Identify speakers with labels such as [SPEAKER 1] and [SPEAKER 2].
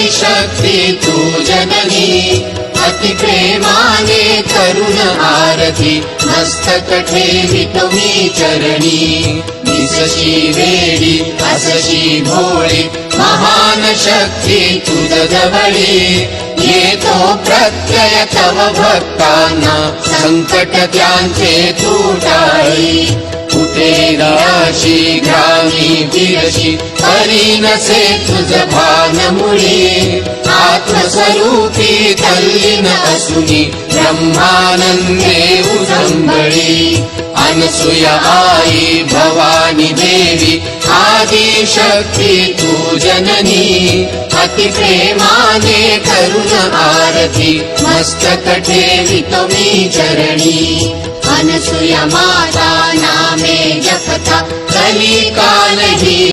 [SPEAKER 1] शक्ती तू जननी अति प्रेमाने करुण आरती मस्तक ठेवितो मी चरणी दिसशी वेडी असशी भोळी महान शक्ती तुझ जवळी येतो प्रत्यय तव भक्तांना संकट त्यांचे तू टाळी कुठे राशी ग्रामी बिरशी हरी नसे तुझ भान मुळी आत्मस्वरूपी तल्लीन असुनी ब्रह्मानंदे उजंबळी अनसूया आई भवानी देवी आदि शक्ती तू जननी अति प्रेमाने करुण आरती मस्तक ठेवितो मी चरणी अनसूया माता नामे जपता कलिकालही